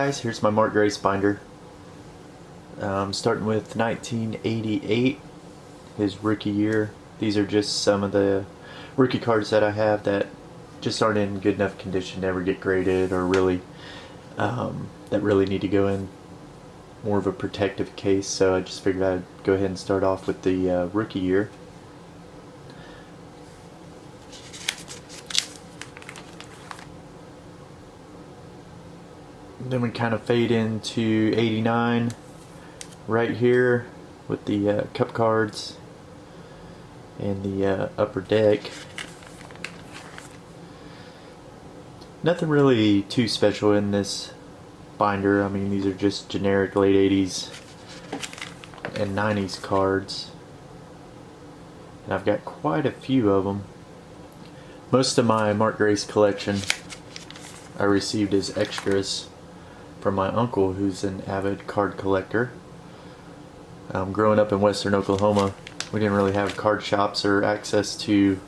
guys, here's my Mark Grace binder. Starting with 1988, his rookie year. These are just some of the rookie cards that I have that just aren't in good enough condition to ever get graded, or really that really need to go in more of a protective case. So I just figured I'd go ahead and start off with the rookie year. Then we kind of fade into 89 right here with the cup cards and the upper deck. Nothing really too special in this binder. I mean, these are just generic late 80s and 90s cards, and I've got quite a few of them. Most of my Mark Grace collection I received as extras from my uncle, who's an avid card collector. Growing up in western Oklahoma, we didn't really have card shops or access to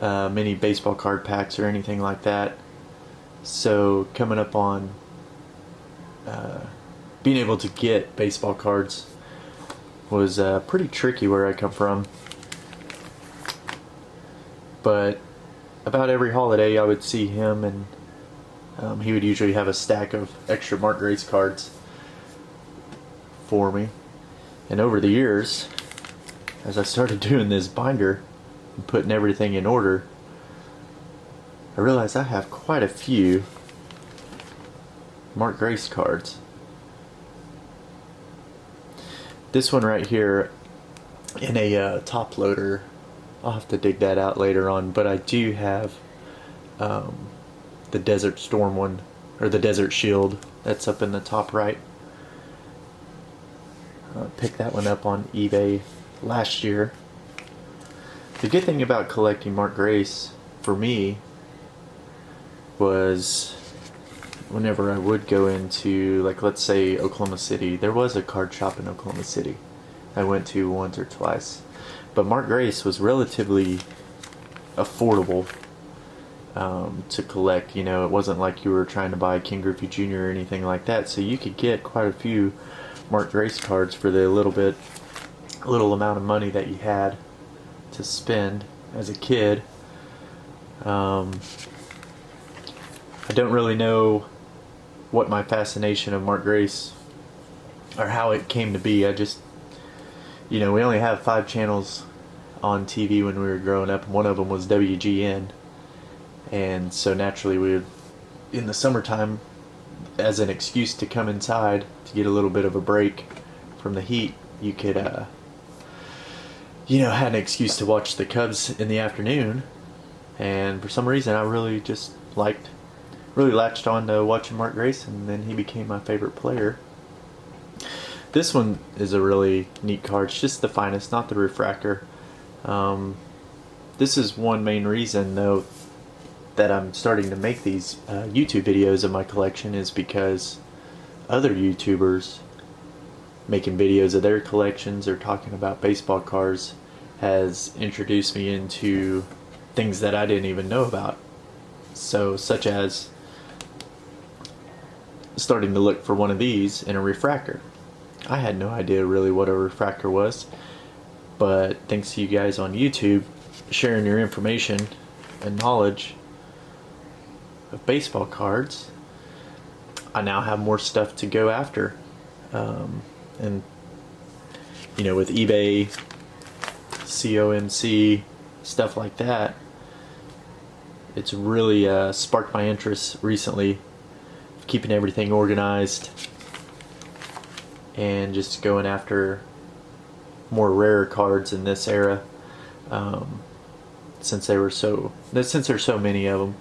many baseball card packs or anything like that. So coming up on being able to get baseball cards was pretty tricky where I come from. But about every holiday I would see him, and he would usually have a stack of extra Mark Grace cards for me. And over the years, as I started doing this binder and putting everything in order, I realized I have quite a few Mark Grace cards. This one right here in a top loader, I'll have to dig that out later on, but I do have the Desert Storm one, or the Desert Shield, that's up in the top right. Picked that one up on eBay last year. The good thing about collecting Mark Grace for me was whenever I would go into, like, let's say Oklahoma City, there was a card shop in Oklahoma City I went to once or twice, but Mark Grace was relatively affordable to collect. You know, it wasn't like you were trying to buy King Griffey Jr. or anything like that, so you could get quite a few Mark Grace cards for the little amount of money that you had to spend as a kid. I don't really know what my fascination of Mark Grace, or how it came to be. I just, you know, we only have 5 channels on TV when we were growing up, and one of them was WGN. And so naturally we would, in the summertime, as an excuse to come inside to get a little bit of a break from the heat, you could, you know, had an excuse to watch the Cubs in the afternoon. And for some reason I really just really latched on to watching Mark Grace, and then he became my favorite player. This one is a really neat card. It's just the finest, not the refractor. This is one main reason, though, that I'm starting to make these YouTube videos of my collection, is because other YouTubers making videos of their collections or talking about baseball cards has introduced me into things that I didn't even know about. So, such as starting to look for one of these in a refractor. I had no idea really what a refractor was, but thanks to you guys on YouTube sharing your information and knowledge of baseball cards, I now have more stuff to go after. And you know, with eBay, COMC, stuff like that, it's really sparked my interest recently, keeping everything organized and just going after more rare cards in this era, since there's so many of them.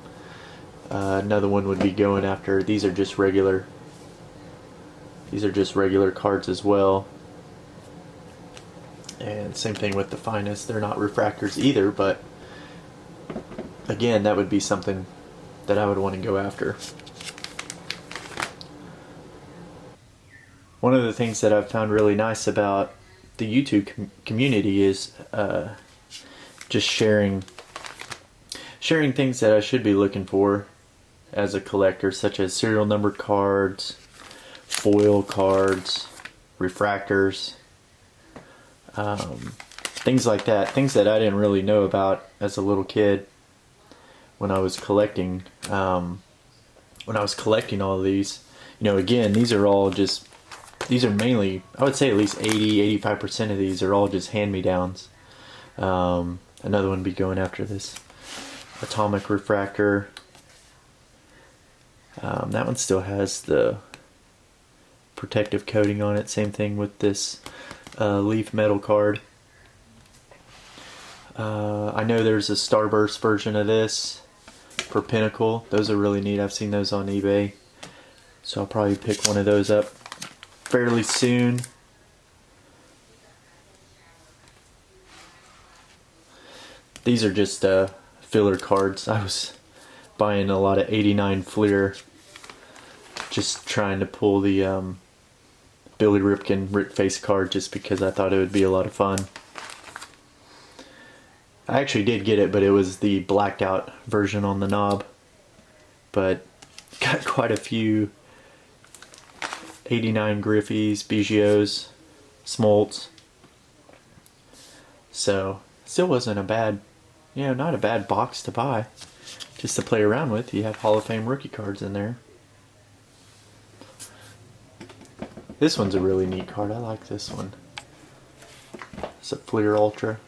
Another one would be going after, these are just regular cards as well. And same thing with the finest, they're not refractors either, but again, that would be something that I would want to go after. One of the things that I've found really nice about the YouTube community is just sharing things that I should be looking for as a collector, such as serial numbered cards, foil cards, refractors, things like that. Things that I didn't really know about as a little kid when I was collecting. When I was collecting all of these, you know, again, these are mainly, I would say at least 80-85% of these are all just hand-me-downs. Another one would be going after this atomic refractor. That one still has the protective coating on it. Same thing with this leaf metal card. I know there's a Starburst version of this for Pinnacle. Those are really neat. I've seen those on eBay. So I'll probably pick one of those up fairly soon. These are just filler cards. I was buying a lot of 89 Fleer, just trying to pull the Billy Ripken Rip Face card just because I thought it would be a lot of fun. I actually did get it, but it was the blacked out version on the knob. But got quite a few 89 Griffeys, Bigiots, Smoltz. So still wasn't a bad, you know, not a bad box to buy. Just to play around with. You have Hall of Fame rookie cards in there. This one's a really neat card. I like this one. It's a Fleer Ultra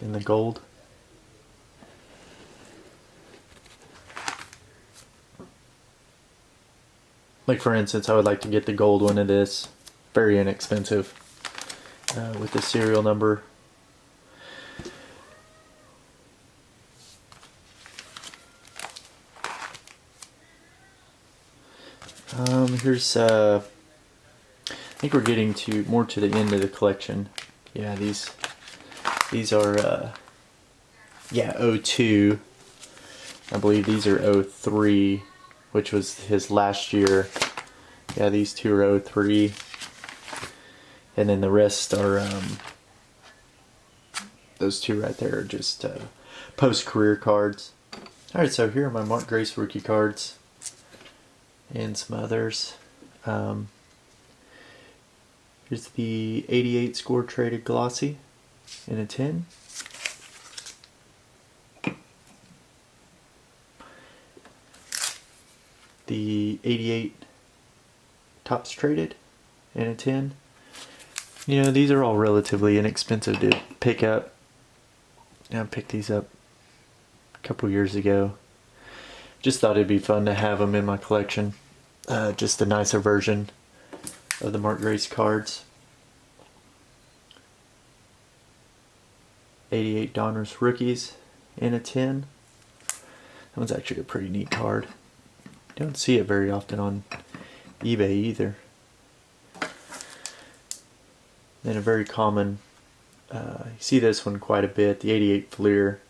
in the gold. Like for instance, I would like to get the gold one of this. Very inexpensive. With the serial number. Here's I think we're getting more to the end of the collection. Yeah, these are yeah, 02. I believe these are 03, which was his last year. Yeah, these two are 03. And then the rest are those two right there are just post-career cards. Alright, so here are my Mark Grace rookie cards. And some others. Here's the 88 score traded glossy in a tin. The 88 tops traded in a tin. You know, these are all relatively inexpensive to pick up. I picked these up a couple years ago. Just thought it'd be fun to have them in my collection. Just a nicer version of the Mark Grace cards. 88 Donruss rookies in a tin. That one's actually a pretty neat card. Don't see it very often on eBay either. Then a very common, you see this one quite a bit, the 88 Fleer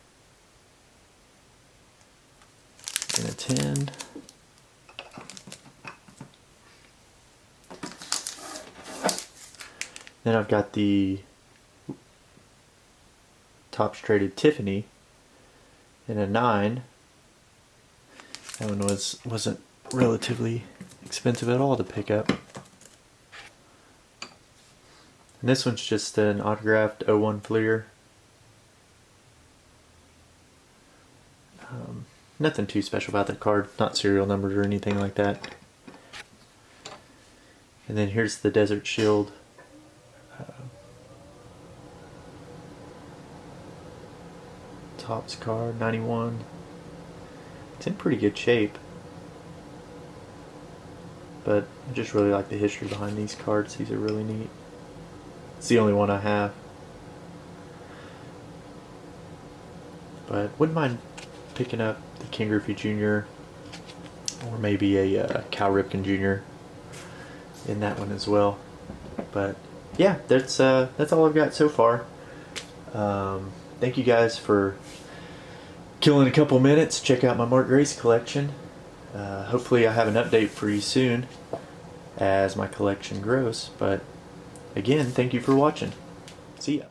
in a tin. Then I've got the Topps traded Tiffany in a 9. That one wasn't relatively expensive at all to pick up. And this one's just an autographed 01 Fleer. Nothing too special about that card, not serial numbers or anything like that. And then here's the Desert Shield. Topps card, 91. It's in pretty good shape. But I just really like the history behind these cards. These are really neat. It's the only one I have. But wouldn't mind picking up the Ken Griffey Jr. or maybe a Cal Ripken Jr. in that one as well. But yeah, that's all I've got so far. Thank you guys for killing a couple minutes. Check out my Mark Grace collection. Hopefully I have an update for you soon as my collection grows. But again, thank you for watching. See ya.